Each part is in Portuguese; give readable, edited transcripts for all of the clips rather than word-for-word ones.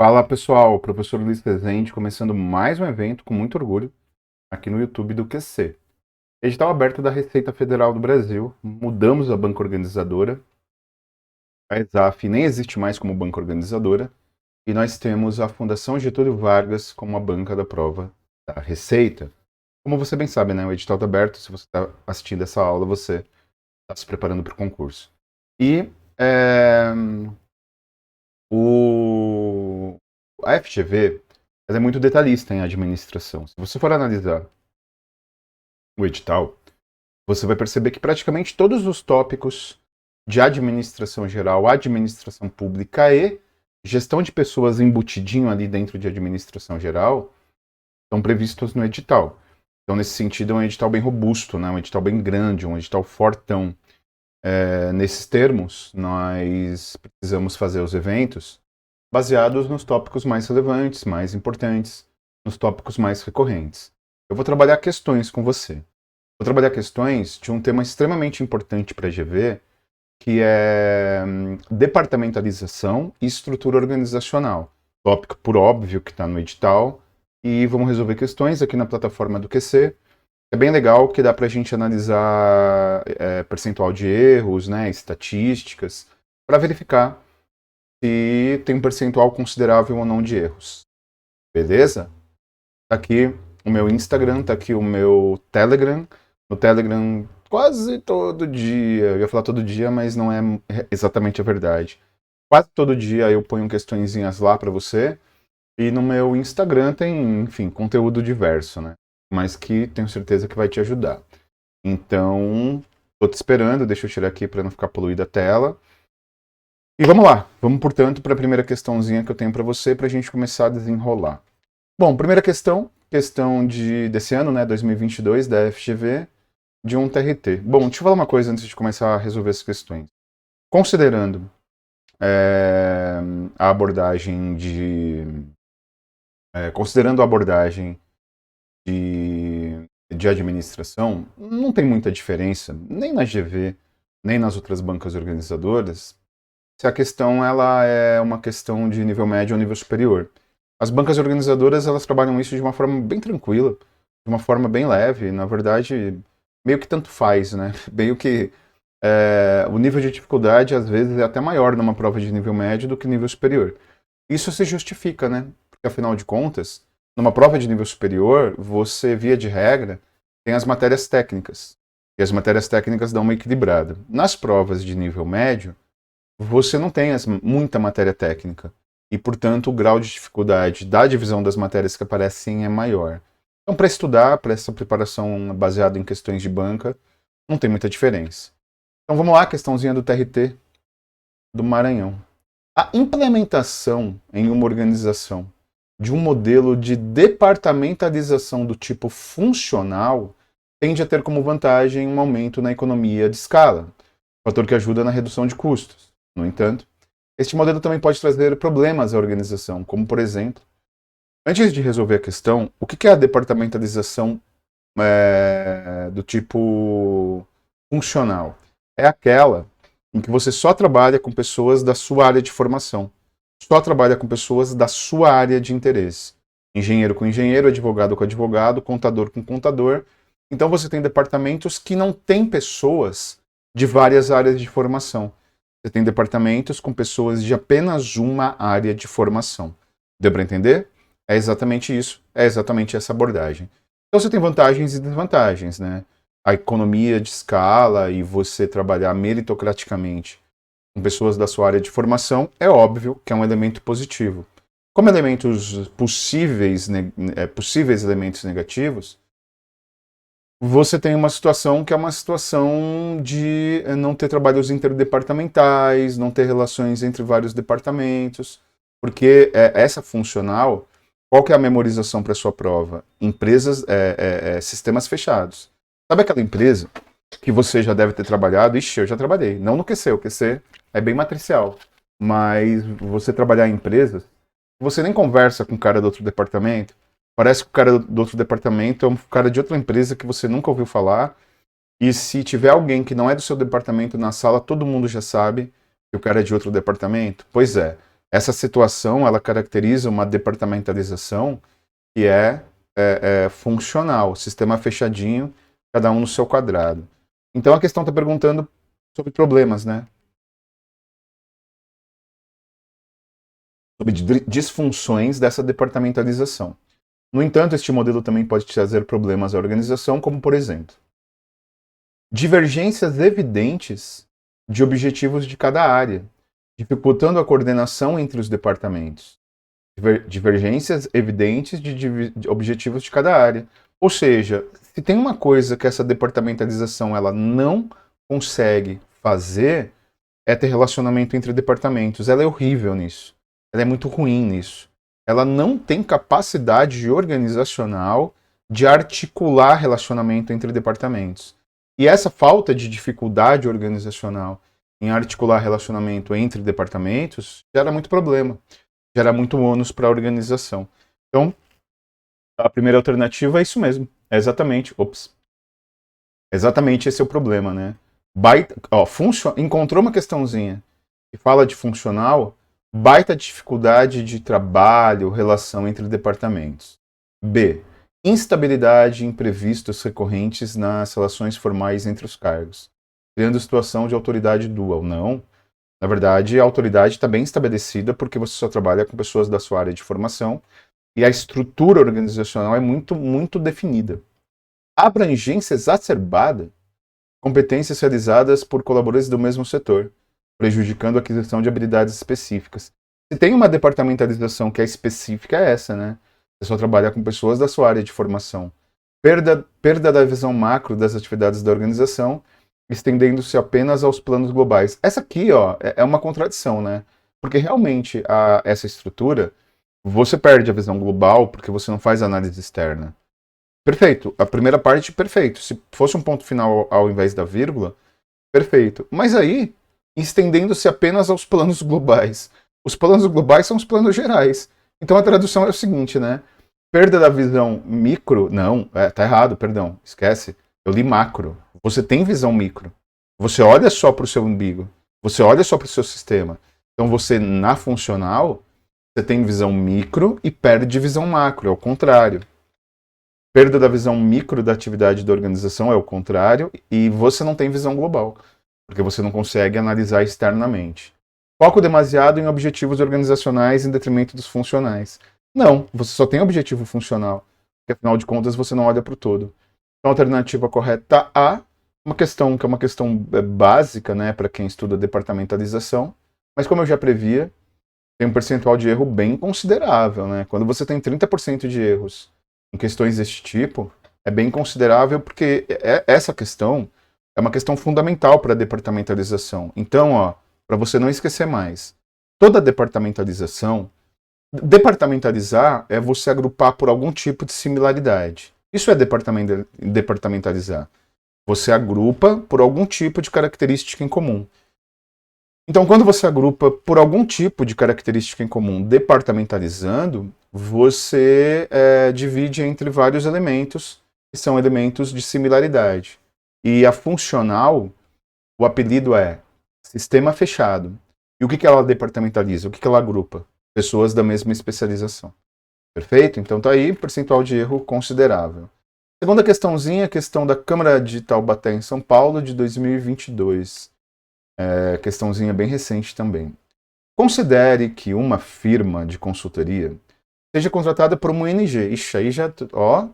Fala pessoal, professor Luiz Rezende, começando mais um evento com muito orgulho aqui no YouTube do QC. Edital aberto da Receita Federal do Brasil, mudamos a banca organizadora, a ESAF nem existe mais como banca organizadora, e nós temos a Fundação Getúlio Vargas como a banca da prova da Receita. Como você bem sabe, né, o edital está aberto, se você está assistindo essa aula, você está se preparando para o concurso. E o a FGV ela é muito detalhista em administração. Se você for analisar o edital, você vai perceber que praticamente todos os tópicos de administração geral, administração pública e gestão de pessoas embutidinho ali dentro de administração geral estão previstos no edital. Então, nesse sentido, é um edital bem robusto, né? Um edital bem grande, um edital fortão. Nesses termos, nós precisamos fazer os eventos baseados nos tópicos mais relevantes, mais importantes, nos tópicos mais recorrentes. Eu vou trabalhar questões com você. Vou trabalhar questões de um tema extremamente importante para a GV, que é departamentalização e estrutura organizacional. Tópico, por óbvio, que está no edital. E vamos resolver questões aqui na plataforma do QC. É bem legal que dá para a gente analisar percentual de erros, né, estatísticas, para verificar se tem um percentual considerável ou não de erros. Beleza? Tá aqui o meu Instagram, tá aqui o meu Telegram. No Telegram, quase todo dia, eu ia falar todo dia, mas não é exatamente a verdade. Quase todo dia eu ponho questõezinhas lá para você. E no meu Instagram tem, enfim, conteúdo diverso, né? Mas que tenho certeza que vai te ajudar. Então, tô te esperando, deixa eu tirar aqui para não ficar poluída a tela. E vamos lá, vamos portanto para a primeira questãozinha que eu tenho para você, para a gente começar a desenrolar. Bom, primeira questão desse ano, né, 2022, da FGV, de um TRT. Bom, deixa eu falar uma coisa antes de começar a resolver essas questões. Considerando a abordagem considerando a abordagem de administração, não tem muita diferença, nem na GV, nem nas outras bancas organizadoras, se a questão ela é uma questão de nível médio ou nível superior. As bancas organizadoras elas trabalham isso de uma forma bem tranquila, de uma forma bem leve, na verdade, meio que tanto faz, né? Meio que o nível de dificuldade às vezes é até maior numa prova de nível médio do que nível superior. Isso se justifica, né? Porque afinal de contas, numa prova de nível superior, você, via de regra, tem as matérias técnicas. E as matérias técnicas dão uma equilibrada. Nas provas de nível médio, você não tem muita matéria técnica. E, portanto, o grau de dificuldade da divisão das matérias que aparecem é maior. Então, para estudar, para essa preparação baseada em questões de banca, não tem muita diferença. Então, vamos lá, questãozinha do TRT do Maranhão. A implementação em uma organização de um modelo de departamentalização do tipo funcional tende a ter como vantagem um aumento na economia de escala, fator que ajuda na redução de custos. No entanto, este modelo também pode trazer problemas à organização, como, por exemplo, antes de resolver a questão, o que é a departamentalização do tipo funcional? É aquela em que você só trabalha com pessoas da sua área de formação, só trabalha com pessoas da sua área de interesse. Engenheiro com engenheiro, advogado com advogado, contador com contador. Então você tem departamentos que não têm pessoas de várias áreas de formação. Você tem departamentos com pessoas de apenas uma área de formação. Deu para entender? É exatamente isso, é exatamente essa abordagem. Então você tem vantagens e desvantagens, né? A economia de escala e você trabalhar meritocraticamente com pessoas da sua área de formação, é óbvio que é um elemento positivo. Como elementos possíveis elementos negativos, você tem uma situação que é uma situação de não ter trabalhos interdepartamentais, não ter relações entre vários departamentos, porque essa funcional, qual que é a memorização para sua prova? Empresas, sistemas fechados. Sabe aquela empresa que você já deve ter trabalhado? Ixi, eu já trabalhei. Não no QC, o QC é bem matricial. Mas você trabalhar em empresas, você nem conversa com o cara do outro departamento. Parece que o cara do outro departamento é um cara de outra empresa que você nunca ouviu falar. E se tiver alguém que não é do seu departamento na sala, todo mundo já sabe que o cara é de outro departamento. Pois é. Essa situação, ela caracteriza uma departamentalização que é funcional, sistema fechadinho, cada um no seu quadrado. Então a questão está perguntando sobre problemas, né? Sobre disfunções dessa departamentalização. No entanto, este modelo também pode trazer problemas à organização, como, por exemplo, divergências evidentes de objetivos de cada área, dificultando a coordenação entre os departamentos. Divergências evidentes de objetivos de cada área. Ou seja, se tem uma coisa que essa departamentalização ela não consegue fazer, é ter relacionamento entre departamentos. Ela é horrível nisso. Ela é muito ruim nisso. Ela não tem capacidade organizacional de articular relacionamento entre departamentos. E essa falta de dificuldade organizacional em articular relacionamento entre departamentos gera muito problema, gera muito ônus para a organização. Então, a primeira alternativa é isso mesmo. É exatamente, exatamente esse é o problema, né? Encontrou uma questãozinha que fala de funcional, baita dificuldade de trabalho, relação entre departamentos. B. Instabilidade e imprevistos recorrentes nas relações formais entre os cargos, criando situação de autoridade dual. Não. Na verdade, a autoridade está bem estabelecida porque você só trabalha com pessoas da sua área de formação e a estrutura organizacional é muito, muito definida. Abrangência exacerbada, competências realizadas por colaboradores do mesmo setor, prejudicando a aquisição de habilidades específicas. Se tem uma departamentalização que é específica, é essa, né? Você só trabalha com pessoas da sua área de formação. Perda da visão macro das atividades da organização, estendendo-se apenas aos planos globais. Essa aqui, ó, é uma contradição, né? Porque realmente essa estrutura, você perde a visão global porque você não faz análise externa. Perfeito. A primeira parte, perfeito. Se fosse um ponto final ao invés da vírgula, perfeito. Mas aí, estendendo-se apenas aos planos globais. Os planos globais são os planos gerais. Então a tradução é o seguinte, né? Perda da visão micro. Não, tá errado, perdão. Esquece. Eu li macro. Você tem visão micro. Você olha só para o seu umbigo. Você olha só para o seu sistema. Então você, na funcional, você tem visão micro e perde visão macro. É o contrário. Perda da visão micro da atividade da organização é o contrário, e você não tem visão global, porque você não consegue analisar externamente. Foco demasiado em objetivos organizacionais em detrimento dos funcionais. Não, você só tem objetivo funcional, porque afinal de contas você não olha para o todo. Então, a alternativa correta A, uma questão que é uma questão básica, né, para quem estuda departamentalização, mas como eu já previa, tem um percentual de erro bem considerável, né? Quando você tem 30% de erros em questões deste tipo, é bem considerável porque essa questão é uma questão fundamental para a departamentalização. Então, ó, para você não esquecer mais, toda departamentalização, departamentalizar é você agrupar por algum tipo de similaridade. Isso é departamentalizar. Você agrupa por algum tipo de característica em comum. Então, quando você agrupa por algum tipo de característica em comum departamentalizando, você divide entre vários elementos que são elementos de similaridade. E a funcional, o apelido é sistema fechado. E o que ela departamentaliza? O que ela agrupa? Pessoas da mesma especialização. Perfeito? Então tá aí, percentual de erro considerável. Segunda questãozinha, a questão da Câmara de Taubaté em São Paulo de 2022. Questãozinha bem recente também. Considere que uma firma de consultoria seja contratada por uma ONG. Ixi, aí já... Ó...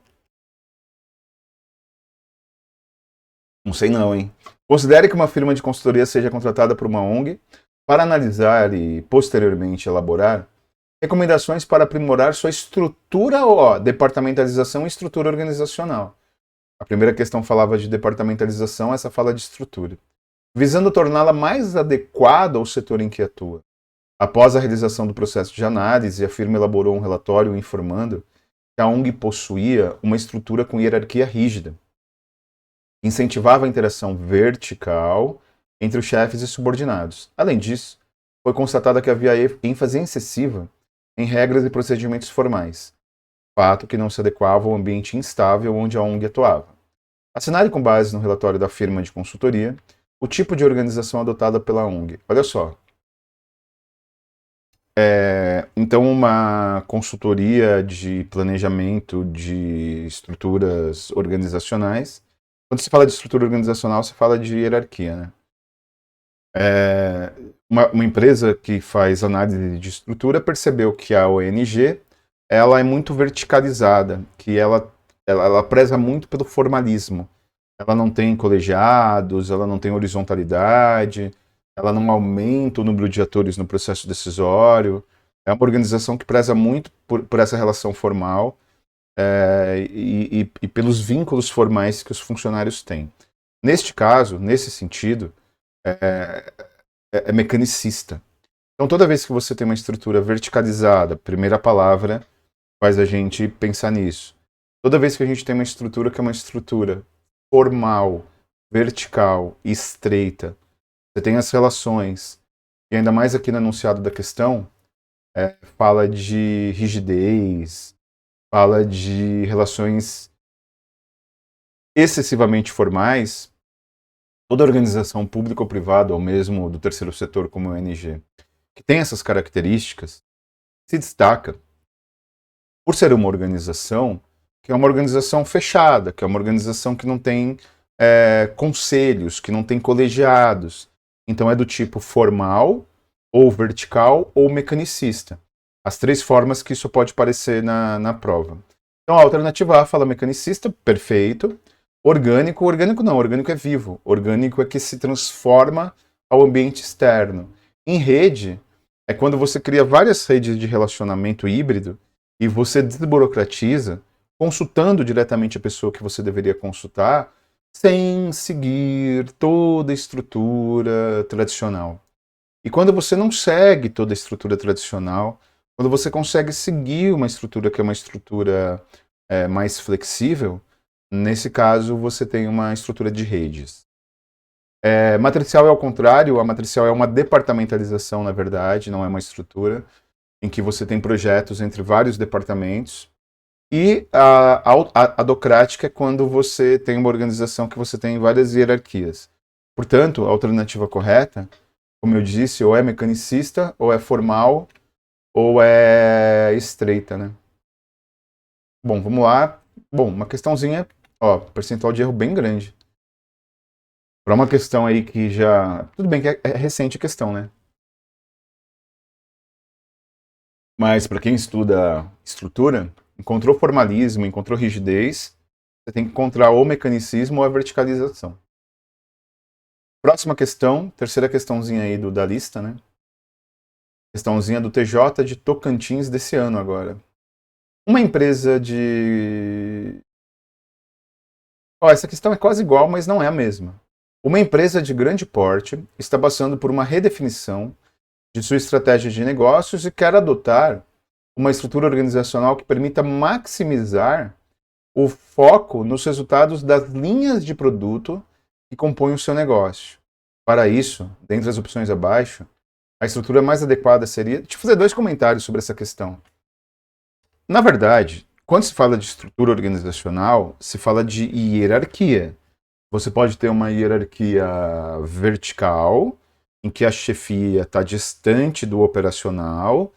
Não sei não, hein? Considere que uma firma de consultoria seja contratada por uma ONG para analisar e, posteriormente, elaborar recomendações para aprimorar sua estrutura, ó, departamentalização e estrutura organizacional. A primeira questão falava de departamentalização, essa fala de estrutura. Visando torná-la mais adequada ao setor em que atua. Após a realização do processo de análise, a firma elaborou um relatório informando que a ONG possuía uma estrutura com hierarquia rígida, incentivava a interação vertical entre os chefes e subordinados. Além disso, foi constatada que havia ênfase excessiva em regras e procedimentos formais, fato que não se adequava ao ambiente instável onde a ONG atuava. Assinale com base no relatório da firma de consultoria o tipo de organização adotada pela ONG. Olha só. Então, uma consultoria de planejamento de estruturas organizacionais. Quando se fala de estrutura organizacional, se fala de hierarquia, né? Uma empresa que faz análise de estrutura percebeu que a ONG ela é muito verticalizada, que ela preza muito pelo formalismo. Ela não tem colegiados, ela não tem horizontalidade, ela não aumenta o número de atores no processo decisório. É uma organização que preza muito por essa relação formal e pelos vínculos formais que os funcionários têm. Neste caso, nesse sentido, é mecanicista. Então, toda vez que você tem uma estrutura verticalizada, primeira palavra faz a gente pensar nisso. Toda vez que a gente tem uma estrutura que é uma estrutura formal, vertical, estreita, você tem as relações, e ainda mais aqui no enunciado da questão, fala de rigidez, fala de relações excessivamente formais. Toda organização pública ou privada, ou mesmo do terceiro setor como a ONG, que tem essas características, se destaca por ser uma organização que é uma organização fechada, que é uma organização que não tem conselhos, que não tem colegiados. Então é do tipo formal, ou vertical, ou mecanicista. As três formas que isso pode parecer na prova. Então a alternativa A fala mecanicista, perfeito. Orgânico, orgânico não, orgânico é vivo. Orgânico é que se transforma ao ambiente externo. Em rede, é quando você cria várias redes de relacionamento híbrido e você desburocratiza, consultando diretamente a pessoa que você deveria consultar, sem seguir toda a estrutura tradicional. E quando você não segue toda a estrutura tradicional, quando você consegue seguir uma estrutura que é uma estrutura mais flexível, nesse caso você tem uma estrutura de redes. Matricial é ao contrário, a matricial é uma departamentalização, na verdade, não é uma estrutura, em que você tem projetos entre vários departamentos. E a docrática é quando você tem uma organização que você tem várias hierarquias. Portanto, a alternativa correta, como eu disse, ou é mecanicista, ou é formal, ou é estreita, né? Bom, vamos lá. Bom, uma questãozinha, ó, percentual de erro bem grande. Para uma questão aí que já... Tudo bem que é recente a questão, né? Mas para quem estuda estrutura, encontrou formalismo, encontrou rigidez, você tem que encontrar ou mecanicismo ou a verticalização. Próxima questão, terceira questãozinha aí da lista, né? Questãozinha do TJ de Tocantins desse ano agora. Uma empresa de... essa questão é quase igual, mas não é a mesma. Uma empresa de grande porte está passando por uma redefinição de sua estratégia de negócios e quer adotar uma estrutura organizacional que permita maximizar o foco nos resultados das linhas de produto que compõem o seu negócio. Para isso, dentre as opções abaixo, a estrutura mais adequada seria... Deixa eu fazer 2 comentários sobre essa questão. Na verdade, quando se fala de estrutura organizacional, se fala de hierarquia. Você pode ter uma hierarquia vertical, em que a chefia está distante do operacional,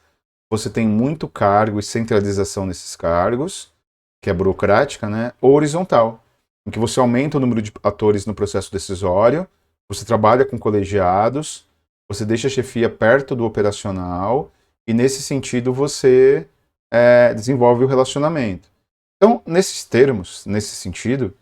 você tem muito cargo e centralização nesses cargos, que é burocrática, né? Ou horizontal, em que você aumenta o número de atores no processo decisório, você trabalha com colegiados, você deixa a chefia perto do operacional, e nesse sentido você desenvolve o relacionamento. Então, nesses termos, nesse sentido,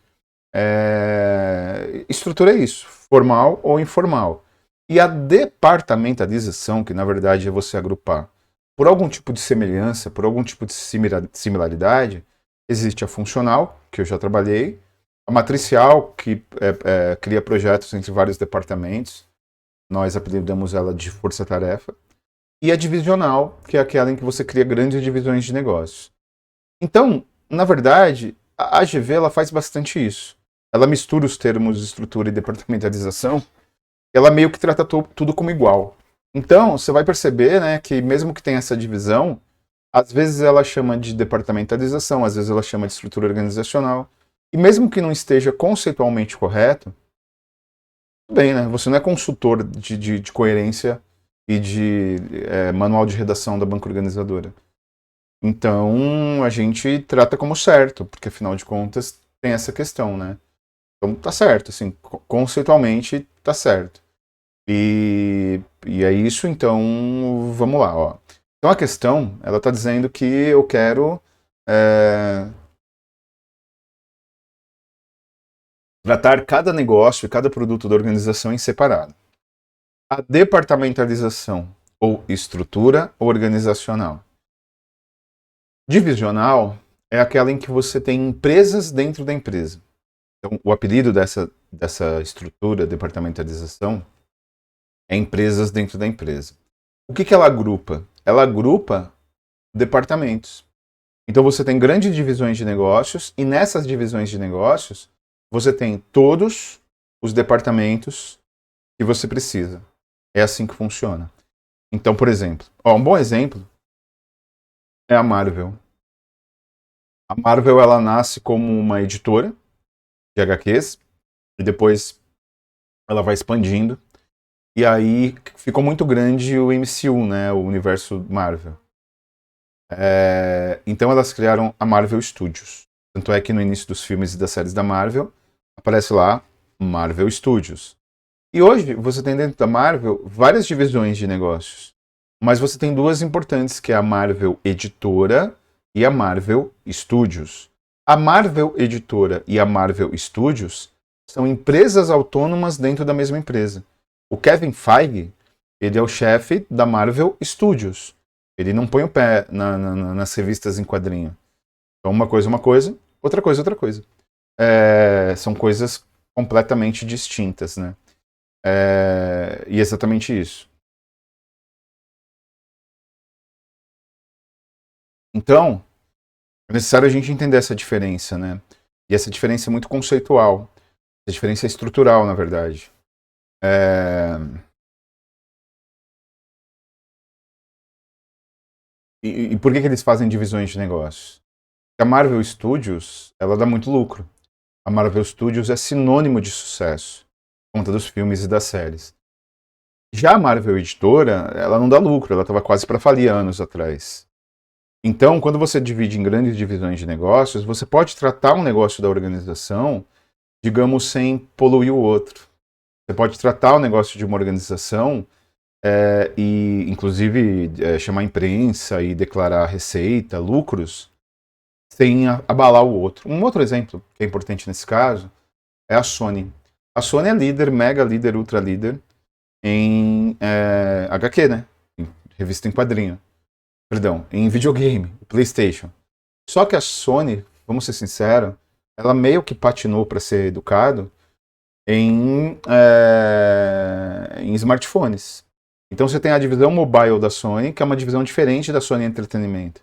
estrutura é isso, formal ou informal. E a departamentalização, que na verdade é você agrupar por algum tipo de semelhança, por algum tipo de similaridade, existe a funcional, que eu já trabalhei, a matricial, que cria projetos entre vários departamentos, nós apelidamos ela de força-tarefa, e a divisional, que é aquela em que você cria grandes divisões de negócios. Então, na verdade, a AGV ela faz bastante isso. Ela mistura os termos estrutura e departamentalização, ela meio que trata tudo como igual. Então, você vai perceber, né, que mesmo que tenha essa divisão, às vezes ela chama de departamentalização, às vezes ela chama de estrutura organizacional. E mesmo que não esteja conceitualmente correto, tudo bem, né? Você não é consultor de coerência e de manual de redação da banca organizadora. Então, a gente trata como certo, porque afinal de contas tem essa questão, né? Então tá certo, assim, conceitualmente tá certo. E é isso, então vamos lá, ó. Então a questão, ela tá dizendo que eu quero tratar cada negócio e cada produto da organização em separado. A departamentalização ou estrutura organizacional. Divisional é aquela em que você tem empresas dentro da empresa. Então, o apelido dessa estrutura, departamentalização, é empresas dentro da empresa. O que ela agrupa? Ela agrupa departamentos. Então, você tem grandes divisões de negócios, e nessas divisões de negócios, você tem todos os departamentos que você precisa. É assim que funciona. Então, por exemplo, um bom exemplo é a Marvel. A Marvel, ela nasce como uma editora de HQs, e depois ela vai expandindo. E aí ficou muito grande o MCU, né, o universo Marvel. Então elas criaram a Marvel Studios. Tanto é que no início dos filmes e das séries da Marvel, aparece lá Marvel Studios. E hoje você tem dentro da Marvel várias divisões de negócios. Mas você tem duas importantes, que é a Marvel Editora e a Marvel Studios. A Marvel Editora e a Marvel Studios são empresas autônomas dentro da mesma empresa. O Kevin Feige, ele é o chefe da Marvel Studios. Ele não põe o pé nas revistas em quadrinho. Então, uma coisa, outra coisa, outra coisa. São coisas completamente distintas, né? E exatamente isso. Então, é necessário a gente entender essa diferença, né? E essa diferença é muito conceitual. Essa diferença é estrutural, na verdade. E por que eles fazem divisões de negócios? A Marvel Studios, ela dá muito lucro. A Marvel Studios é sinônimo de sucesso, por conta dos filmes e das séries. Já a Marvel Editora, ela não dá lucro, ela estava quase para falir anos atrás. Então, quando você divide em grandes divisões de negócios, você pode tratar um negócio da organização, digamos, sem poluir o outro. Você pode tratar o negócio de uma organização e, inclusive, chamar a imprensa e declarar receita, lucros, sem abalar o outro. Um outro exemplo que é importante nesse caso é a Sony. A Sony é líder, mega líder, ultra líder em HQ, né? Em revista em quadrinho. Perdão, em videogame, PlayStation. Só que a Sony, vamos ser sinceros, ela meio que patinou, para ser educado, em smartphones. Então você tem a divisão mobile da Sony, que é uma divisão diferente da Sony Entretenimento.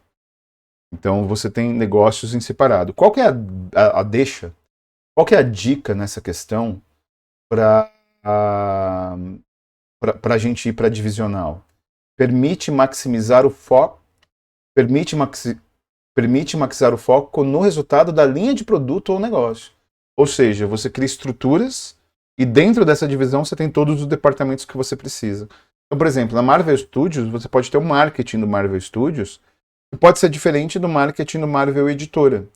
Então você tem negócios em separado. Qual que é a deixa? Qual que é a dica nessa questão para a gente ir para divisional? Permite maximizar o foco, permite maximizar o foco no resultado da linha de produto ou negócio. Ou seja, você cria estruturas e dentro dessa divisão você tem todos os departamentos que você precisa. Então, por exemplo, na Marvel Studios, você pode ter o marketing do Marvel Studios, que pode ser diferente do marketing do Marvel Editora.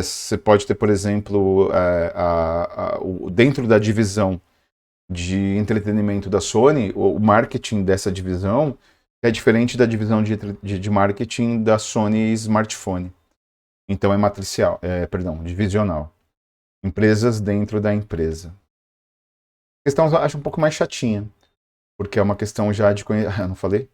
Você pode ter, por exemplo, dentro da divisão de entretenimento da Sony, o marketing dessa divisão é diferente da divisão de marketing da Sony Smartphone. Então é matricial, perdão, divisional. Empresas dentro da empresa. A questão eu acho um pouco mais chatinha, porque é uma questão já de conhecimento. Não falei?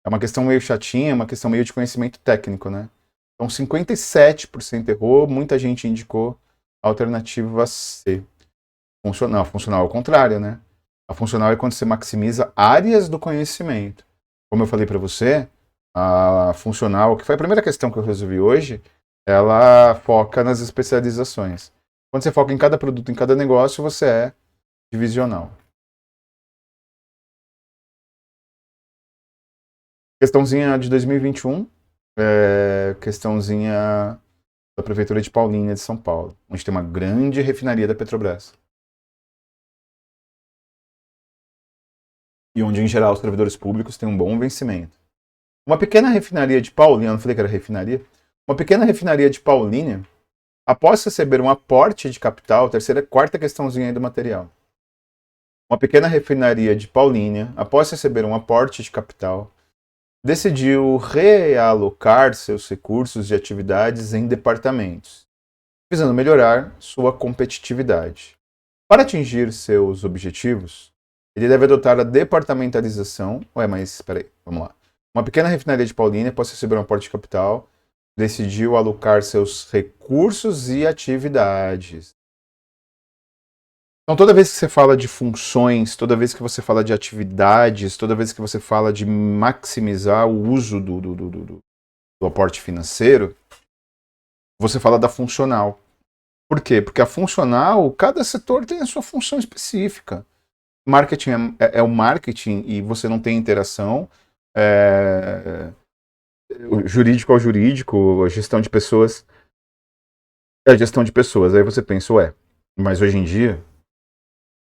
É uma questão meio chatinha, é uma questão meio de conhecimento técnico, né? Então 57% errou, muita gente indicou a alternativa C. Funcional, funcional é o contrário, né? A funcional é quando você maximiza áreas do conhecimento. Como eu falei para você, a funcional, que foi a primeira questão que eu resolvi hoje, ela foca nas especializações. Quando você foca em cada produto, em cada negócio, você é divisional. Questãozinha de 2021, questãozinha da Prefeitura de Paulínia, de São Paulo, onde tem uma grande refinaria da Petrobras. e onde, em geral, os servidores públicos têm um bom vencimento. Uma pequena refinaria de Paulínia, não falei que era refinaria? Uma pequena refinaria de Paulínia, após receber um aporte de capital, quarta questãozinha aí do material. Uma pequena refinaria de Paulínia, após receber um aporte de capital, decidiu realocar seus recursos de atividades em departamentos, visando melhorar sua competitividade. Para atingir seus objetivos, ele deve adotar a departamentalização. Ué, mas espera aí, vamos lá. Uma pequena refinaria de Paulínia, após receber um aporte de capital, decidiu alocar seus recursos e atividades. Então, toda vez que você fala de funções, toda vez que você fala de atividades, toda vez que você fala de maximizar o uso do aporte financeiro, você fala da funcional. Por quê? Porque a funcional, cada setor tem a sua função específica. Marketing é o marketing e você não tem interação. O jurídico ao jurídico, a gestão de pessoas é a gestão de pessoas. Aí você pensa, ué, mas hoje em dia,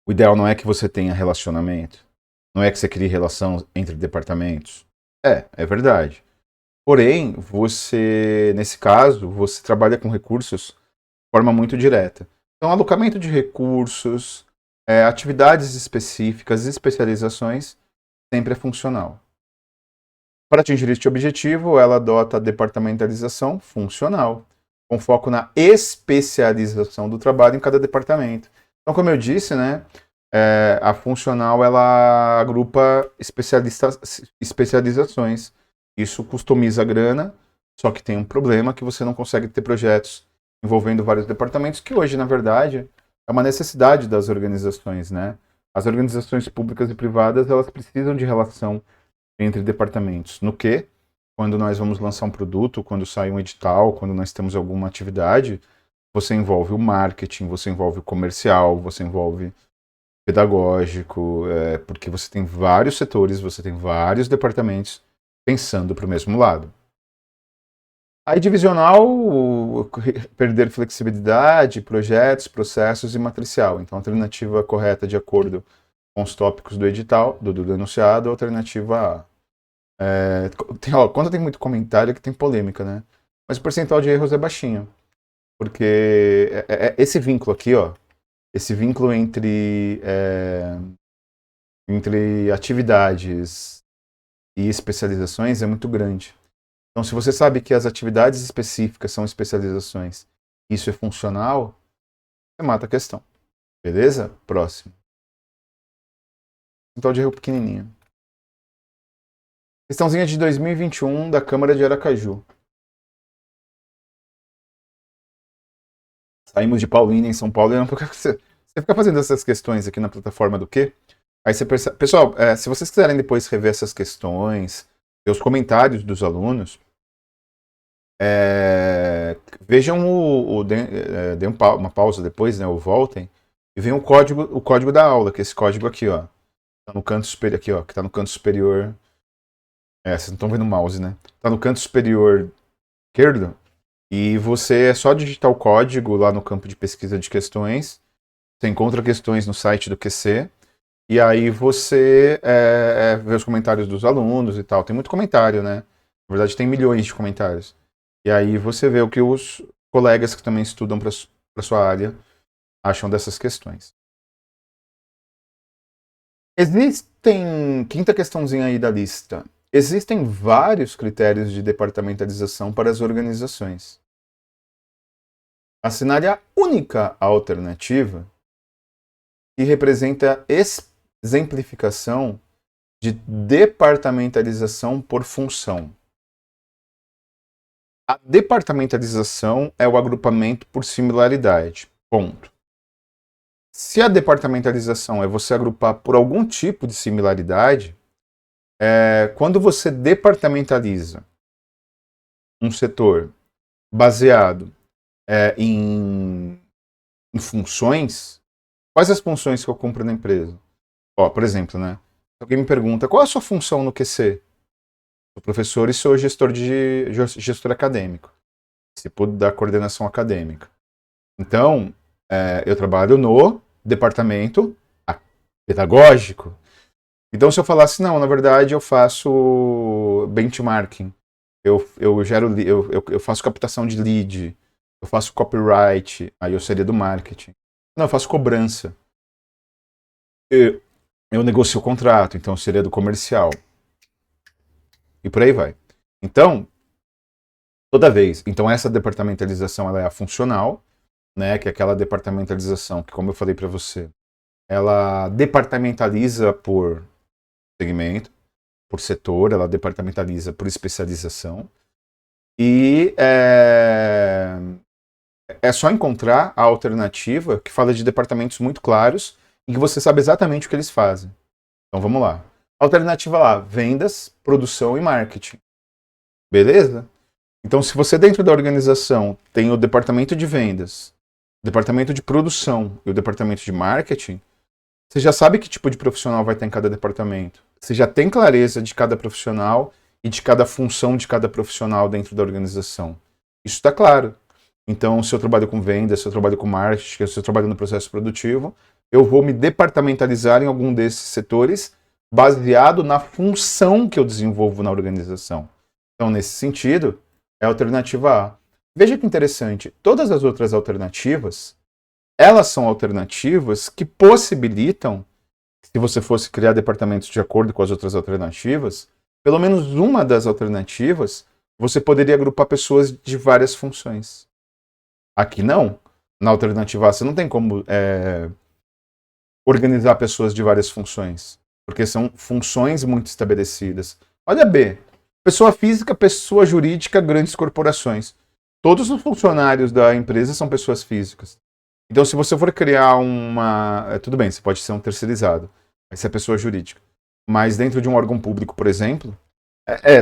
o ideal não é que você tenha relacionamento, não é que você crie relação entre departamentos. É verdade. Porém, você, nesse caso, você trabalha com recursos de forma muito direta. Então, alocamento de recursos, atividades específicas, especializações, sempre é funcional. Para atingir este objetivo, ela adota a departamentalização funcional, com foco na especialização do trabalho em cada departamento. Então, como eu disse, né, a funcional ela agrupa especializações. Isso customiza a grana, só que tem um problema que você não consegue ter projetos envolvendo vários departamentos, que hoje, na verdade, é uma necessidade das organizações, né? As organizações públicas e privadas, elas precisam de relação entre departamentos. No que? Quando nós vamos lançar um produto, quando sai um edital, quando nós temos alguma atividade, você envolve o marketing, você envolve o comercial, você envolve o pedagógico, porque você tem vários setores, você tem vários departamentos pensando para o mesmo lado. Aí divisional, perder flexibilidade, projetos, processos e matricial. Então, a alternativa correta de acordo com os tópicos do edital, do enunciado, a alternativa A. Quando tem muito comentário que tem polêmica, né? Mas o percentual de erros é baixinho. Porque esse vínculo aqui, ó, esse vínculo entre atividades e especializações é muito grande. Então, se você sabe que as atividades específicas são especializações, isso é funcional, você mata a questão. Beleza? Próximo. Percentual de erro pequenininho. Questãozinha de 2021 da Câmara de Aracaju. Saímos de Paulínia, em São Paulo, e não... Você fica fazendo essas questões aqui na plataforma do quê? Aí você percebe... Pessoal, se vocês quiserem depois rever essas questões, ver os comentários dos alunos, vejam dê uma pausa depois, né, ou voltem, e vejam o código da aula, que é esse código aqui, ó. Tá no canto superior, aqui, ó, que tá no canto superior. Vocês não estão vendo o mouse, né? Tá no canto superior esquerdo. E você é só digitar o código lá no campo de pesquisa de questões. Você encontra questões no site do QC. E aí você vê os comentários dos alunos e tal. Tem muito comentário, né? Na verdade, tem milhões de comentários. E aí você vê o que os colegas que também estudam para sua área acham dessas questões. Quinta questãozinha aí da lista. Existem vários critérios de departamentalização para as organizações. Assinale a única alternativa que representa exemplificação de departamentalização por função. A departamentalização é o agrupamento por similaridade. Ponto. Se a departamentalização é você agrupar por algum tipo de similaridade, quando você departamentaliza um setor baseado em funções, quais as funções que eu cumpro na empresa? Por exemplo, né? Alguém me pergunta, qual é a sua função no QC? Sou professor e sou gestor acadêmico. Participo da coordenação acadêmica. Então, eu trabalho no departamento pedagógico. Então, se eu falasse, não, na verdade eu faço benchmarking, eu gero, eu faço captação de lead, eu faço copyright, aí eu seria do marketing. Não, eu faço cobrança. Eu, eu negocio o contrato, então eu seria do comercial. E por aí vai. Então, toda vez. Então, essa departamentalização ela é a funcional, né? Que é aquela departamentalização que, como eu falei para você, ela departamentaliza por segmento, por setor, ela departamentaliza por especialização. E é só encontrar a alternativa que fala de departamentos muito claros e que você sabe exatamente o que eles fazem. Então vamos lá. Alternativa lá, vendas, produção e marketing. Beleza? Então, se você dentro da organização tem o departamento de vendas, o departamento de produção e o departamento de marketing, você já sabe que tipo de profissional vai ter em cada departamento. Você já tem clareza de cada profissional e de cada função de cada profissional dentro da organização. Isso está claro. Então, se eu trabalho com vendas, se eu trabalho com marketing, se eu trabalho no processo produtivo, eu vou me departamentalizar em algum desses setores baseado na função que eu desenvolvo na organização. Então, nesse sentido, é a alternativa A. Veja que interessante, todas as outras alternativas, elas são alternativas que possibilitam, se você fosse criar departamentos de acordo com as outras alternativas, pelo menos uma das alternativas, você poderia agrupar pessoas de várias funções. Aqui não. Na alternativa A, você não tem como organizar pessoas de várias funções, porque são funções muito estabelecidas. Olha B. Pessoa física, pessoa jurídica, grandes corporações. Todos os funcionários da empresa são pessoas físicas. Então, se você for criar uma. Tudo bem, você pode ser um terceirizado, vai ser pessoa jurídica. Mas dentro de um órgão público, por exemplo,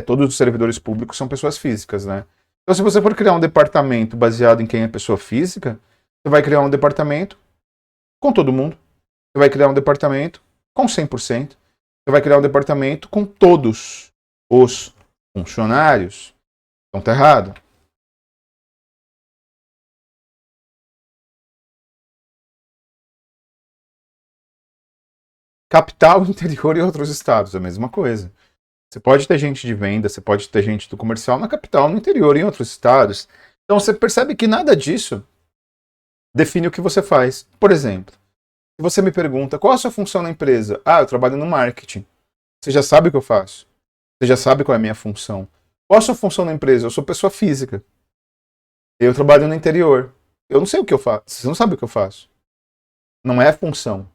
todos os servidores públicos são pessoas físicas, né? Então, se você for criar um departamento baseado em quem é pessoa física, você vai criar um departamento com todo mundo. Você vai criar um departamento com 100%. Você vai criar um departamento com todos os funcionários. Então, tá errado. Capital, interior e outros estados, é a mesma coisa. Você pode ter gente de venda, você pode ter gente do comercial na capital, no interior e em outros estados. Então você percebe que nada disso define o que você faz. Por exemplo, se você me pergunta qual a sua função na empresa, eu trabalho no marketing. Você já sabe o que eu faço. Você já sabe qual é a minha função. Qual a sua função na empresa? Eu sou pessoa física. Eu trabalho no interior. Eu não sei o que eu faço. Você não sabe o que eu faço. Não é função.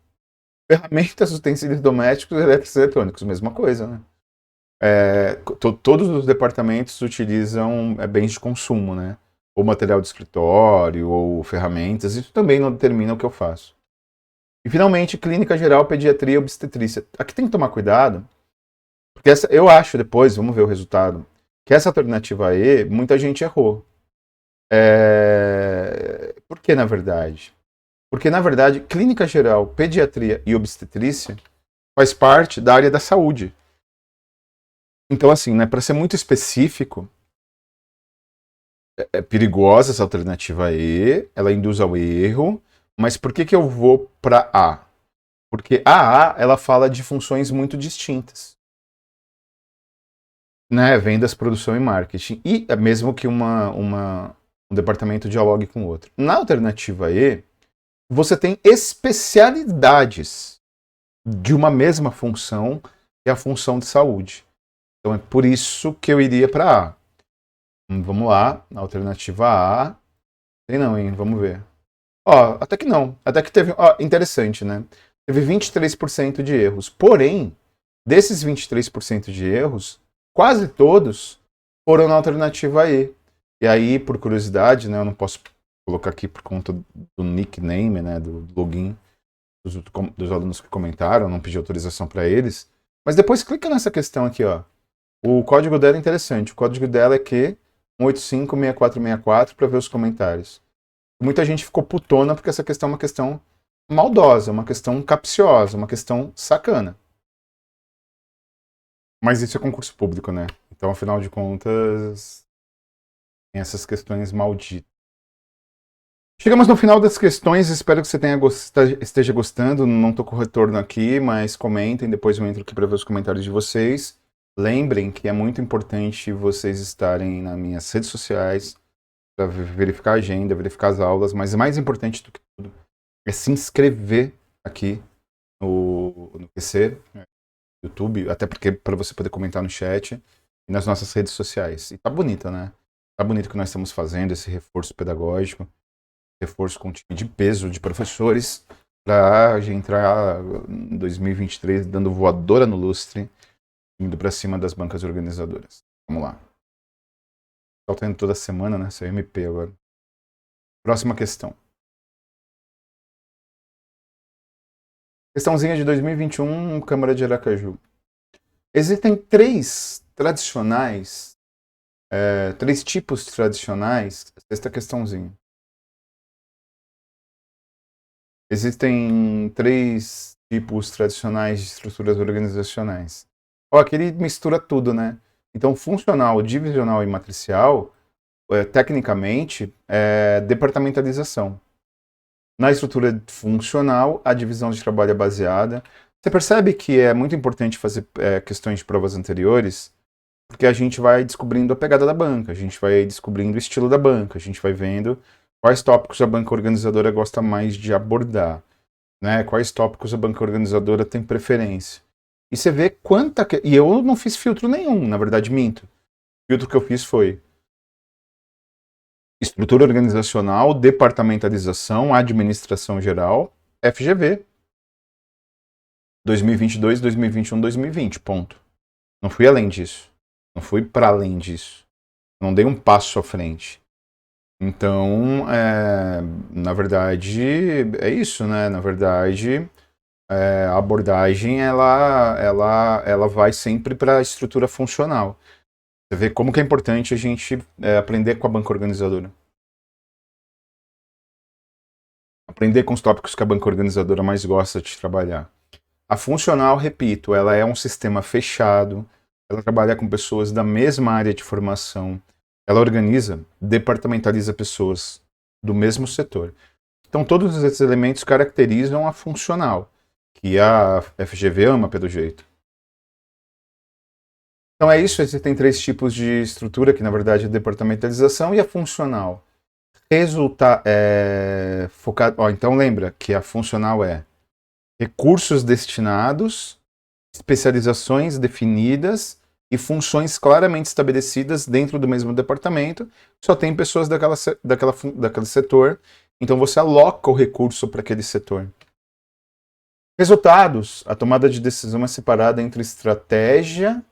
Ferramentas, utensílios domésticos, elétricos e eletrônicos, mesma coisa, né? Todos os departamentos utilizam bens de consumo, né? Ou material de escritório, ou ferramentas. Isso também não determina o que eu faço. E finalmente, clínica geral, pediatria e obstetrícia. Aqui tem que tomar cuidado, porque eu acho depois, vamos ver o resultado, que essa alternativa E, muita gente errou. Por que, na verdade? Porque, na verdade, clínica geral, pediatria e obstetrícia faz parte da área da saúde. Então, assim, né, para ser muito específico, é perigosa essa alternativa E, ela induz ao erro, mas por que eu vou para A? Porque a A, ela fala de funções muito distintas. Né? Vendas, produção e marketing. E é mesmo que um departamento dialogue com o outro. Na alternativa E, você tem especialidades de uma mesma função, que é a função de saúde. Então é por isso que eu iria para A. Vamos lá, na alternativa A. Tem não, hein? Vamos ver. Até que não. Até que teve. Interessante, né? Teve 23% de erros. Porém, desses 23% de erros, quase todos foram na alternativa E. E aí, por curiosidade, né, eu não posso colocar aqui por conta do nickname, né, do login dos alunos que comentaram, não pedi autorização para eles. Mas depois clica nessa questão aqui, ó. O código dela é interessante. O código dela é Q1856464 para ver os comentários. Muita gente ficou putona porque essa questão é uma questão maldosa, uma questão capciosa, uma questão sacana. Mas isso é concurso público, né? Então, afinal de contas, tem essas questões malditas. Chegamos no final das questões, espero que você esteja gostando. Não estou com retorno aqui, mas comentem, depois eu entro aqui para ver os comentários de vocês. Lembrem que é muito importante vocês estarem nas minhas redes sociais para verificar a agenda, verificar as aulas, mas mais importante do que tudo é se inscrever aqui no PC, YouTube, até porque para você poder comentar no chat e nas nossas redes sociais. E tá bonita, né? Tá bonito o que nós estamos fazendo, esse reforço pedagógico, reforço com um time de peso de professores para a gente entrar em 2023 dando voadora no lustre, indo para cima das bancas organizadoras. Vamos lá. Tá indo toda semana, né? Essa é MP agora. Próxima questão. Questãozinha de 2021, Câmara de Aracaju. Existem três tipos tradicionais. Sexta questãozinha. Existem três tipos tradicionais de estruturas organizacionais. Ó, aqui ele mistura tudo, né? Então, funcional, divisional e matricial, tecnicamente, é departamentalização. Na estrutura funcional, a divisão de trabalho é baseada. Você percebe que é muito importante fazer questões de provas anteriores, porque a gente vai descobrindo a pegada da banca, a gente vai descobrindo o estilo da banca, a gente vai vendo quais tópicos a banca organizadora gosta mais de abordar, né? Quais tópicos a banca organizadora tem preferência. E você vê quanta... E eu não fiz filtro nenhum, na verdade minto. O filtro que eu fiz foi estrutura organizacional, departamentalização, administração geral, FGV. 2022, 2021, 2020, ponto. Não fui além disso. Não fui para além disso. Não dei um passo à frente. Então, na verdade, é isso, né? Na verdade, a abordagem ela vai sempre para a estrutura funcional. Você vê como que é importante a gente aprender com a banca organizadora. Aprender com os tópicos que a banca organizadora mais gosta de trabalhar. A funcional, repito, ela é um sistema fechado, ela trabalha com pessoas da mesma área de formação, ela organiza, departamentaliza pessoas do mesmo setor. Então todos esses elementos caracterizam a funcional, que a FGV ama pelo jeito. Então é isso, existem três tipos de estrutura, que na verdade é a departamentalização e a funcional. Então lembra que a funcional é recursos destinados, especializações definidas e funções claramente estabelecidas dentro do mesmo departamento. Só tem pessoas daquele setor, então você aloca o recurso para aquele setor. Resultados. A tomada de decisão é separada entre estratégia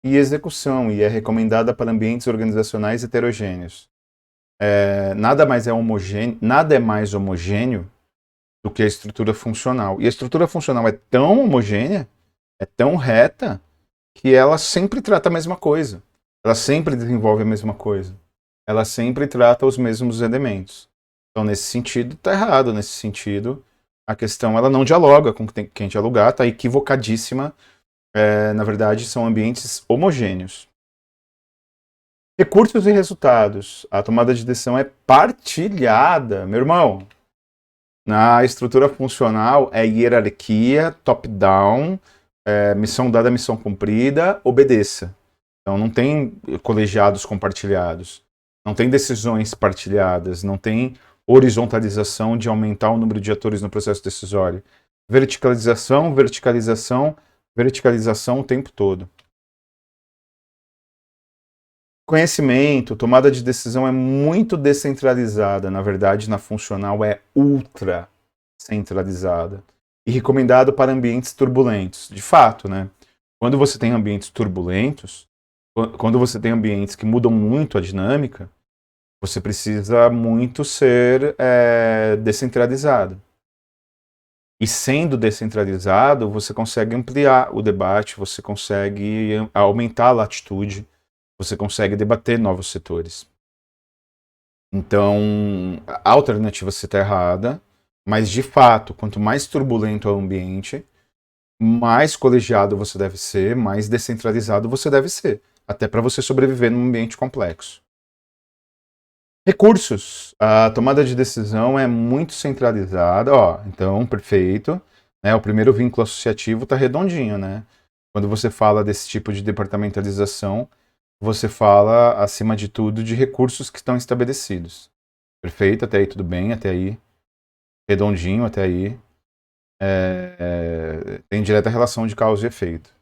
e execução e é recomendada para ambientes organizacionais heterogêneos. Nada é mais homogêneo do que a estrutura funcional. E a estrutura funcional é tão homogênea, é tão reta, que ela sempre trata a mesma coisa. Ela sempre desenvolve a mesma coisa. Ela sempre trata os mesmos elementos. Então, nesse sentido, está errado. Nesse sentido, a questão ela não dialoga com quem dialogar, está equivocadíssima. Na verdade, são ambientes homogêneos. Recursos e resultados. A tomada de decisão é partilhada. Meu irmão, na estrutura funcional é hierarquia, top-down, missão dada, missão cumprida, obedeça. Então não tem colegiados compartilhados, não tem decisões partilhadas, não tem horizontalização de aumentar o número de atores no processo decisório. Verticalização, verticalização, verticalização o tempo todo. Conhecimento, tomada de decisão é muito descentralizada, na verdade, na funcional é ultra centralizada e recomendado para ambientes turbulentos. De fato, né? Quando você tem ambientes turbulentos, quando você tem ambientes que mudam muito a dinâmica, você precisa muito ser descentralizado. E sendo descentralizado, você consegue ampliar o debate, você consegue aumentar a latitude, você consegue debater novos setores. Então, a alternativa você está errada, mas de fato, quanto mais turbulento é o ambiente, mais colegiado você deve ser, mais descentralizado você deve ser, até para você sobreviver num ambiente complexo. Recursos. A tomada de decisão é muito centralizada. Ó, então, perfeito. Né, o primeiro vínculo associativo está redondinho, né? Quando você fala desse tipo de departamentalização, você fala, acima de tudo, de recursos que estão estabelecidos. Perfeito, até aí tudo bem, até aí redondinho, até aí tem direta relação de causa e efeito.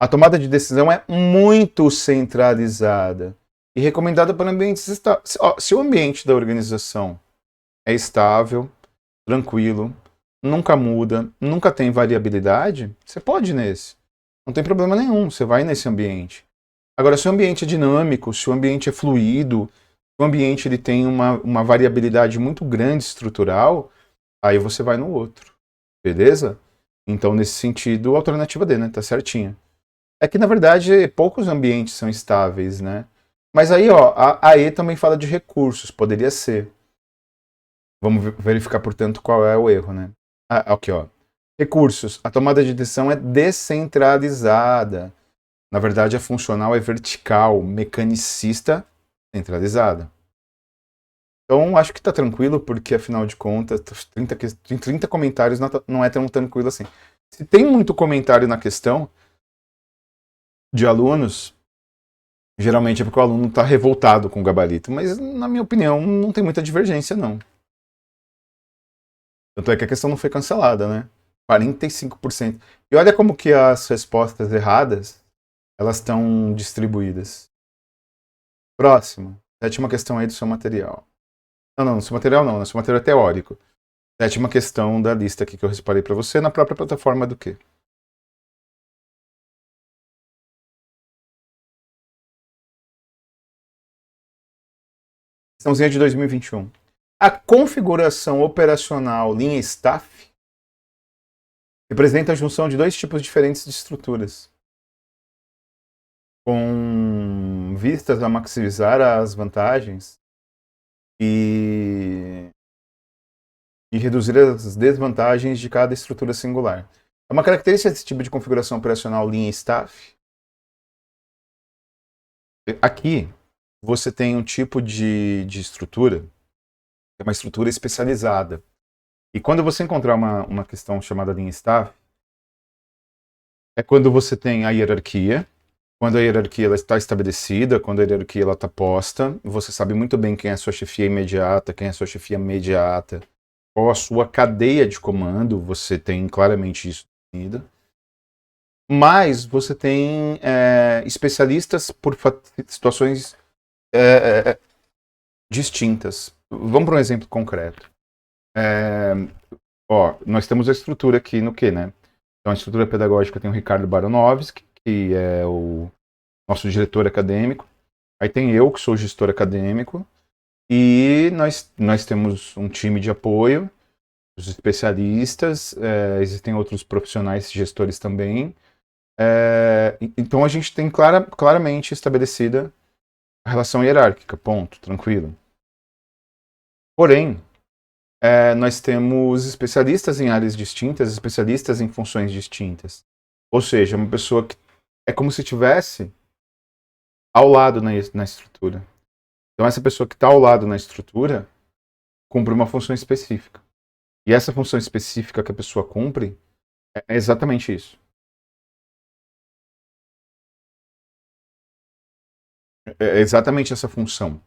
A tomada de decisão é muito centralizada e recomendada para ambientes estáveis. Se o ambiente da organização é estável, tranquilo, nunca muda, nunca tem variabilidade, você pode ir nesse. Não tem problema nenhum, você vai nesse ambiente. Agora, se o ambiente é dinâmico, se o ambiente é fluido, se o ambiente ele tem uma variabilidade muito grande estrutural, aí você vai no outro. Beleza? Então, nesse sentido, a alternativa D, né? Tá certinha. É que, na verdade, poucos ambientes são estáveis, né? Mas aí, ó, a E também fala de recursos, poderia ser. Vamos verificar, portanto, qual é o erro, né? Aqui, ó. Recursos. A tomada de decisão é descentralizada. Na verdade, a funcional é vertical, mecanicista, centralizada. Então, acho que tá tranquilo, porque, afinal de contas, 30 comentários não é tão tranquilo assim. Se tem muito comentário na questão de alunos, geralmente é porque o aluno está revoltado com o gabarito, mas, na minha opinião, não tem muita divergência, não. Tanto é que a questão não foi cancelada, né? 45%. E olha como que as respostas erradas, elas estão distribuídas. Próximo. Sétima questão aí do seu material. Não, seu material não, seu material é teórico. Sétima questão da lista aqui que eu separei para você na própria plataforma do quê? Questãozinha de 2021. A configuração operacional linha staff representa a junção de dois tipos diferentes de estruturas, com vistas a maximizar as vantagens e reduzir as desvantagens de cada estrutura singular. É uma característica desse tipo de configuração operacional linha staff. Aqui, você tem um tipo de estrutura, que é uma estrutura especializada. E quando você encontrar uma questão chamada linha staff, é quando você tem a hierarquia, quando a hierarquia ela está estabelecida, quando a hierarquia ela está posta, você sabe muito bem quem é a sua chefia imediata, quem é a sua chefia imediata, qual a sua cadeia de comando, você tem claramente isso definido. Mas você tem especialistas por situações distintas. Vamos para um exemplo concreto. Nós temos a estrutura aqui no quê, né? Então, a estrutura pedagógica tem o Ricardo Baronovski, que é o nosso diretor acadêmico. Aí tem eu, que sou gestor acadêmico. E nós temos um time de apoio, os especialistas, existem outros profissionais gestores também. Então a gente tem claramente estabelecida a relação hierárquica, ponto, tranquilo. Porém, nós temos especialistas em áreas distintas, especialistas em funções distintas. Ou seja, uma pessoa que é como se estivesse ao lado na estrutura. Então essa pessoa que está ao lado na estrutura cumpre uma função específica. E essa função específica que a pessoa cumpre é exatamente isso. É exatamente essa função.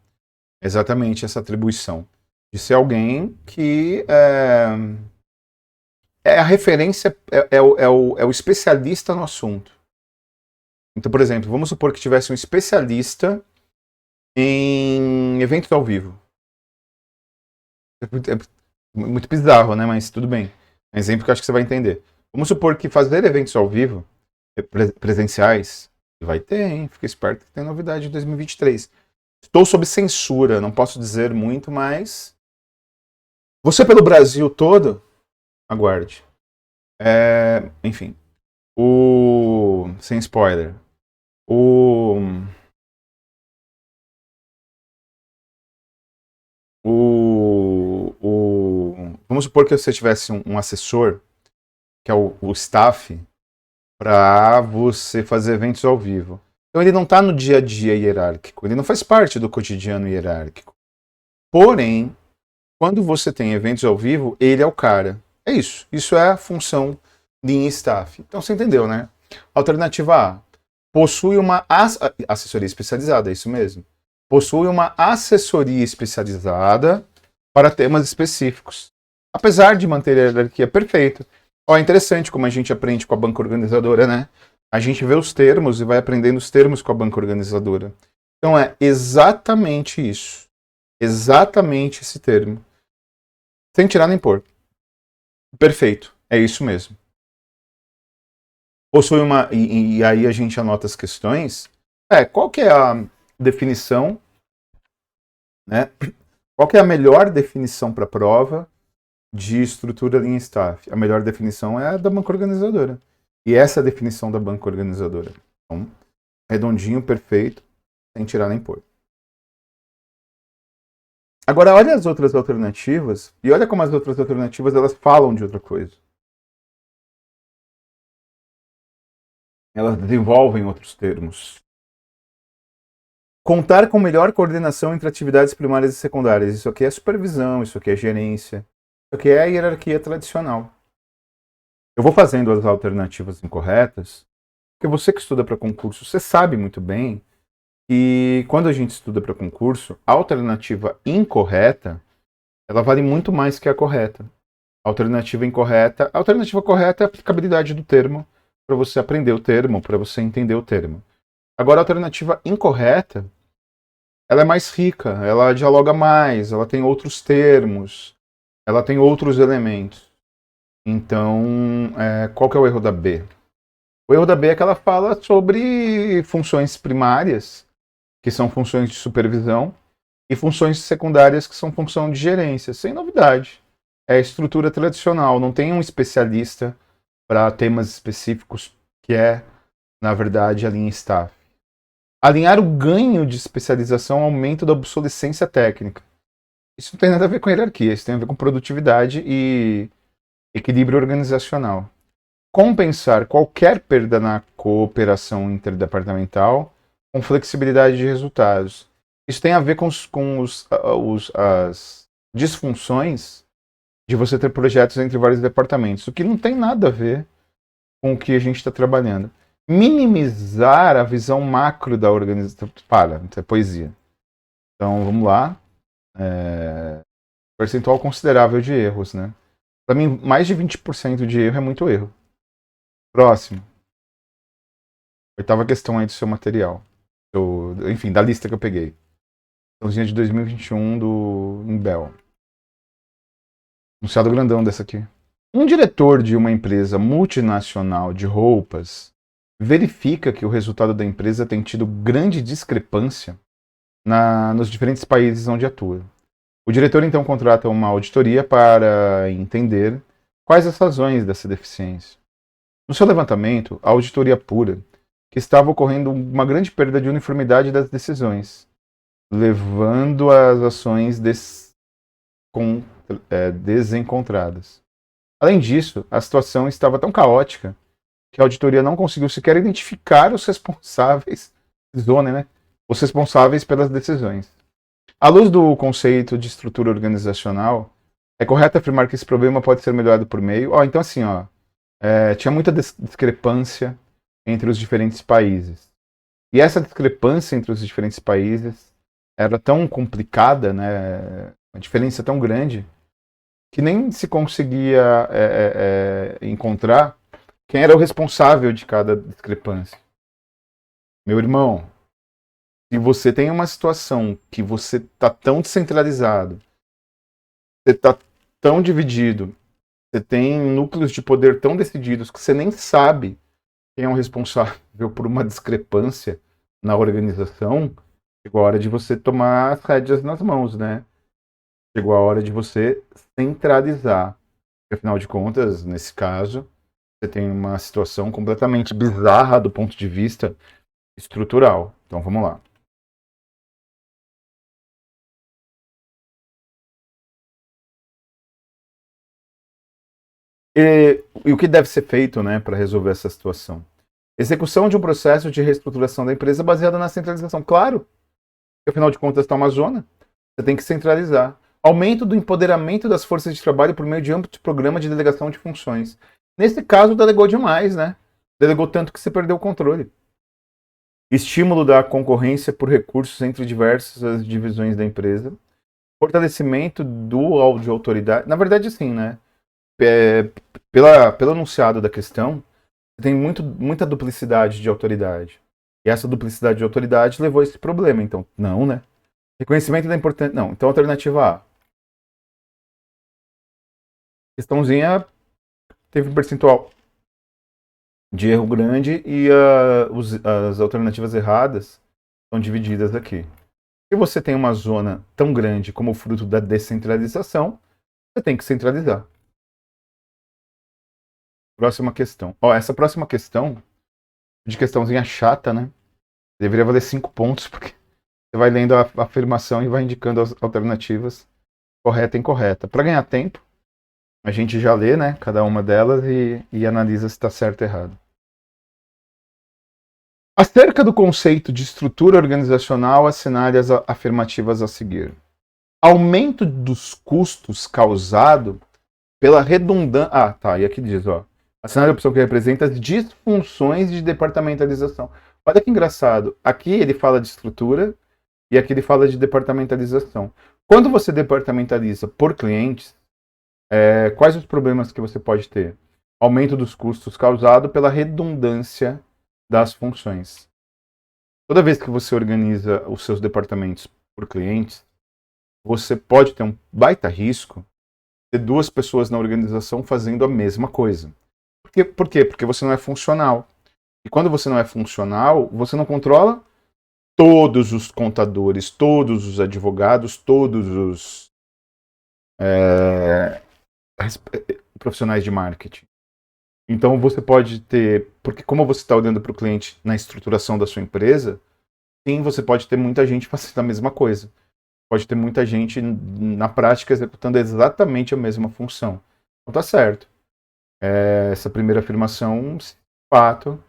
É exatamente essa atribuição. De ser alguém que é a referência, é o especialista no assunto. Então, por exemplo, vamos supor que tivesse um especialista em eventos ao vivo. É muito bizarro, né? Mas tudo bem. É um exemplo que eu acho que você vai entender. Vamos supor que fazer eventos ao vivo, presenciais, vai ter, hein? Fica esperto que tem novidade em 2023. Estou sob censura, não posso dizer muito, mas você pelo Brasil todo, aguarde. Enfim, sem spoiler, o, vamos supor que você tivesse um assessor, que é o staff, para você fazer eventos ao vivo. Então ele não está no dia a dia hierárquico, ele não faz parte do cotidiano hierárquico. Porém, quando você tem eventos ao vivo, ele é o cara. É isso. Isso é a função Lean Staff. Então você entendeu, né? Alternativa A. Possui uma assessoria especializada, é isso mesmo. Possui uma assessoria especializada para temas específicos. Apesar de manter a hierarquia perfeita. Ó, é interessante como a gente aprende com a banca organizadora, né? A gente vê os termos e vai aprendendo os termos com a banca organizadora. Então é exatamente isso. Exatamente esse termo. Sem tirar nem pôr. Perfeito. É isso mesmo. Possui uma. E aí a gente anota as questões. Qual que é a definição, né? Qual que é a melhor definição para a prova de estrutura Lean Staff? A melhor definição é a da banca organizadora. E essa é a definição da banca organizadora. Então, redondinho, perfeito, sem tirar nem pôr. Agora, olha as outras alternativas, e olha como as outras alternativas elas falam de outra coisa. Elas desenvolvem outros termos. Contar com melhor coordenação entre atividades primárias e secundárias. Isso aqui é supervisão, isso aqui é gerência, isso aqui é a hierarquia tradicional. Eu vou fazendo as alternativas incorretas, porque você que estuda para concurso, você sabe muito bem que quando a gente estuda para concurso, a alternativa incorreta, ela vale muito mais que a correta. A alternativa correta é a aplicabilidade do termo, para você aprender o termo, para você entender o termo. Agora, a alternativa incorreta, ela é mais rica, ela dialoga mais, ela tem outros termos, ela tem outros elementos. Então, qual que é o erro da B? O erro da B é que ela fala sobre funções primárias, que são funções de supervisão, e funções secundárias, que são função de gerência, sem novidade. É a estrutura tradicional, não tem um especialista para temas específicos, que é, na verdade, a Lean Staff. Alinhar o ganho de especialização ao aumento da obsolescência técnica. Isso não tem nada a ver com hierarquia, isso tem a ver com produtividade e equilíbrio organizacional. Compensar qualquer perda na cooperação interdepartamental com flexibilidade de resultados. Isso tem a ver com as disfunções de você ter projetos entre vários departamentos, o que não tem nada a ver com o que a gente está trabalhando. Minimizar a visão macro da organização. Isso é poesia. Então, vamos lá. Percentual considerável de erros, né? Para mim, mais de 20% de erro é muito erro. Próximo. Oitava questão aí do seu material. Enfim, da lista que eu peguei. Questãozinha de 2021 do Imbel. Anunciado grandão dessa aqui. Um diretor de uma empresa multinacional de roupas verifica que o resultado da empresa tem tido grande discrepância nos diferentes países onde atua. O diretor então contrata uma auditoria para entender quais as razões dessa deficiência. No seu levantamento, a auditoria apura que estava ocorrendo uma grande perda de uniformidade das decisões, levando às ações desencontradas. Além disso, a situação estava tão caótica que a auditoria não conseguiu sequer identificar os responsáveis, os responsáveis pelas decisões. À luz do conceito de estrutura organizacional, é correto afirmar que esse problema pode ser melhorado por meio. Então assim, tinha muita discrepância entre os diferentes países. E essa discrepância entre os diferentes países era tão complicada, né, uma diferença tão grande, que nem se conseguia encontrar quem era o responsável de cada discrepância. Meu irmão, se você tem uma situação que você está tão descentralizado, você está tão dividido, você tem núcleos de poder tão decididos que você nem sabe quem é o responsável por uma discrepância na organização, chegou a hora de você tomar as rédeas nas mãos, né? Chegou a hora de você centralizar. Porque, afinal de contas, nesse caso, você tem uma situação completamente bizarra do ponto de vista estrutural. Então, vamos lá. E o que deve ser feito, né, para resolver essa situação? Execução de um processo de reestruturação da empresa baseada na centralização. Claro, porque, afinal de contas, está uma zona. Você tem que centralizar. Aumento do empoderamento das forças de trabalho por meio de amplo programa de delegação de funções. Nesse caso, delegou demais, né? Delegou tanto que você perdeu o controle. Estímulo da concorrência por recursos entre diversas divisões da empresa. Fortalecimento de autoridade. Na verdade, sim, né? Pelo enunciado da questão, tem muita duplicidade de autoridade. E essa duplicidade de autoridade levou a esse problema. Então, não, né? Reconhecimento da importância. Não, então alternativa A. Questãozinha teve um percentual de erro grande e as alternativas erradas são divididas aqui. Se você tem uma zona tão grande como fruto da descentralização, você tem que centralizar. Próxima questão. Ó, essa próxima questão, de questãozinha chata, né? Deveria valer 5 pontos, porque você vai lendo a afirmação e vai indicando as alternativas correta e incorreta. Para ganhar tempo, a gente já lê, né, cada uma delas e analisa se está certo ou errado. Acerca do conceito de estrutura organizacional, assinale as afirmativas a seguir. Aumento dos custos causado pela redundância. Ah, tá. E aqui diz, ó. Assinale a opção que representa as disfunções de departamentalização. Olha que engraçado. Aqui ele fala de estrutura e aqui ele fala de departamentalização. Quando você departamentaliza por clientes, quais os problemas que você pode ter? Aumento dos custos causado pela redundância das funções. Toda vez que você organiza os seus departamentos por clientes, você pode ter um baita risco de 2 pessoas na organização fazendo a mesma coisa. Por quê? Porque você não é funcional. E quando você não é funcional, você não controla todos os contadores, todos os advogados, todos os profissionais de marketing. Então você pode ter, porque como você está olhando para o cliente na estruturação da sua empresa, sim, você pode ter muita gente fazendo a mesma coisa. Pode ter muita gente na prática executando exatamente a mesma função. Então tá certo. Essa primeira afirmação, de fato,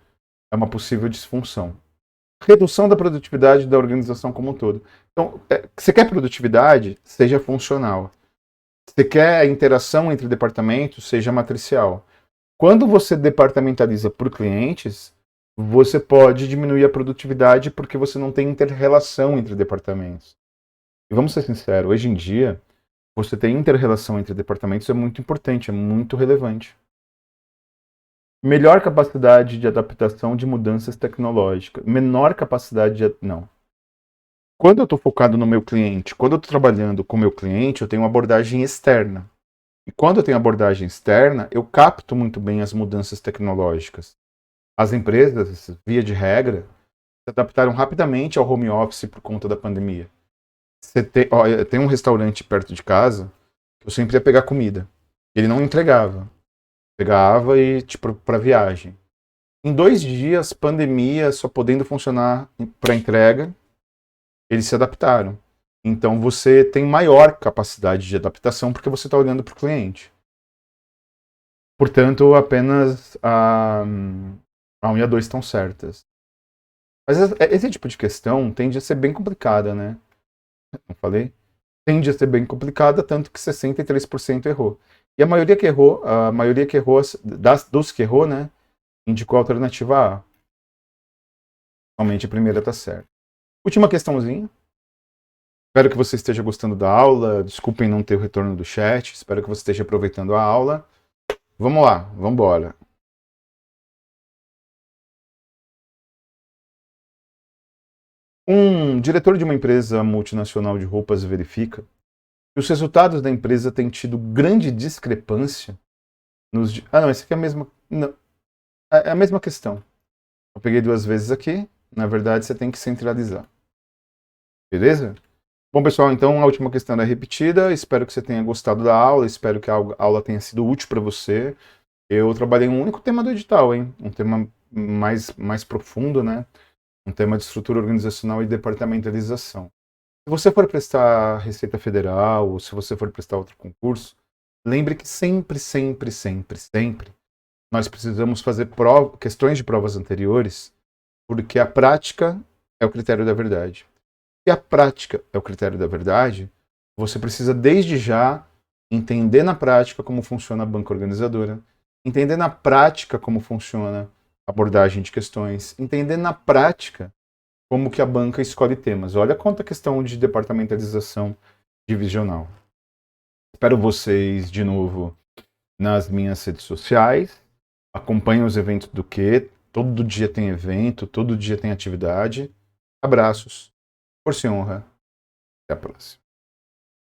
é uma possível disfunção. Redução da produtividade da organização como um todo. Então, você quer produtividade? Seja funcional. Você quer interação entre departamentos? Seja matricial. Quando você departamentaliza por clientes, você pode diminuir a produtividade porque você não tem inter-relação entre departamentos. E vamos ser sinceros, hoje em dia, você ter inter-relação entre departamentos é muito importante, é muito relevante. Melhor capacidade de adaptação de mudanças tecnológicas. Menor capacidade de... Não. Quando eu estou focado no meu cliente, quando eu estou trabalhando com o meu cliente, eu tenho uma abordagem externa. E quando eu tenho abordagem externa, eu capto muito bem as mudanças tecnológicas. As empresas, via de regra, se adaptaram rapidamente ao home office por conta da pandemia. Tem um restaurante perto de casa que eu sempre ia pegar comida. Ele não entregava. Pegava e, tipo, para viagem. Em 2 dias, pandemia, só podendo funcionar para entrega, eles se adaptaram. Então você tem maior capacidade de adaptação porque você está olhando para o cliente. Portanto, apenas a 1 e a 2 estão certas. Mas esse tipo de questão tende a ser bem complicada, né? Não falei? Tende a ser bem complicada, tanto que 63% errou. E a maioria que errou, dos que errou, né, indicou a alternativa A. Realmente a primeira está certa. Última questãozinha. Espero que você esteja gostando da aula. Desculpem não ter o retorno do chat. Espero que você esteja aproveitando a aula. Vamos lá, vamos embora. Um diretor de uma empresa multinacional de roupas verifica que os resultados da empresa têm tido grande discrepância nos... Ah, não, essa aqui é a mesma... Não, é a mesma questão. Eu peguei 2 vezes aqui. Na verdade, você tem que centralizar. Beleza? Bom, pessoal, então a última questão é repetida. Espero que você tenha gostado da aula. Espero que a aula tenha sido útil para você. Eu trabalhei um único tema do edital, hein? Um tema mais profundo, né? Um tema de estrutura organizacional e departamentalização. Se você for prestar Receita Federal ou se você for prestar outro concurso, lembre que sempre nós precisamos fazer questões de provas anteriores, porque a prática é o critério da verdade. Se a prática é o critério da verdade, você precisa desde já entender na prática como funciona a banca organizadora, entender na prática como funciona a abordagem de questões, entender na prática como que a banca escolhe temas. Olha quanta questão de departamentalização divisional. Espero vocês de novo nas minhas redes sociais. Acompanhem os eventos do Q. Todo dia tem evento, todo dia tem atividade. Abraços. Força e honra. Até a próxima.